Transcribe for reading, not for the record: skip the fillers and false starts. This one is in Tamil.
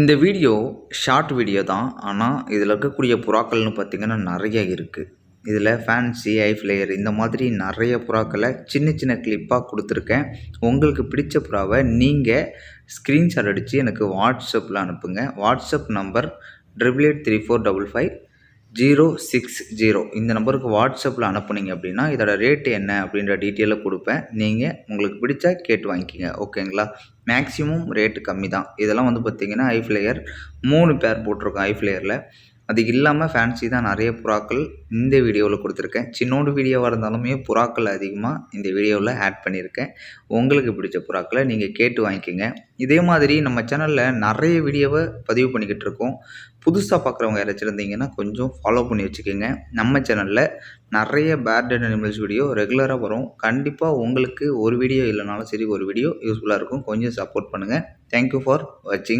இந்த வீடியோ ஷார்ட் வீடியோ தான். ஆனால் இதில் இருக்கக்கூடிய புறாக்கள்னு பார்த்திங்கன்னா நிறைய இருக்குது. இதில் ஃபேன்சி, ஐஃப்ளேயர் இந்த மாதிரி நிறைய புறாக்களை சின்ன சின்ன கிளிப்பாக கொடுத்துருக்கேன். உங்களுக்கு பிடிச்ச புறாவை நீங்கள் ஸ்க்ரீன்ஷாட் அடித்து எனக்கு வாட்ஸ்அப்பில் அனுப்புங்க. WhatsApp number 8834550060. இந்த நம்பருக்கு வாட்ஸ்அப்பில் அனுப்புனீங்க அப்படின்னா இதோட ரேட்டு என்ன அப்படின்ற டீட்டெயிலை கொடுப்பேன். நீங்கள் உங்களுக்கு பிடிச்சா கேட்டு வாங்கிக்கிங்க. ஓகேங்களா? மேக்ஸிமம் ரேட்டு கம்மி தான். இதெல்லாம் வந்து பார்த்திங்கன்னா ஐஃப்ளேயர் 3 பேர் போட்டிருக்கோம். ஐஃப்ளேயரில் அது இல்லாமல் ஃபேன்சி தான் நிறைய புறாக்கள் இந்த வீடியோவில் கொடுத்துருக்கேன். சின்னோண்டு வீடியோவாக இருந்தாலுமே புறாக்கள் அதிகமாக இந்த வீடியோவில் ஆட் பண்ணியிருக்கேன். உங்களுக்கு பிடிச்ச புறாக்களை நீங்கள் கேட்டு வாங்கிக்கோங்க. இதே மாதிரி நம்ம சேனலில் நிறைய வீடியோவை பதிவு பண்ணிக்கிட்டு இருக்கோம். புதுசாக பார்க்குறவங்க யாராச்சும் இருந்தீங்கன்னா கொஞ்சம் ஃபாலோ பண்ணி வச்சுக்கோங்க. நம்ம சேனலில் நிறைய பேர்ட் அண்ட் அனிமல்ஸ் வீடியோ ரெகுலராக வரும். கண்டிப்பாக உங்களுக்கு ஒரு வீடியோ இல்லைனாலும் சரி ஒரு வீடியோ யூஸ்ஃபுல்லாக இருக்கும். கொஞ்சம் சப்போர்ட் பண்ணுங்கள். தேங்க்யூ ஃபார் வாட்சிங்.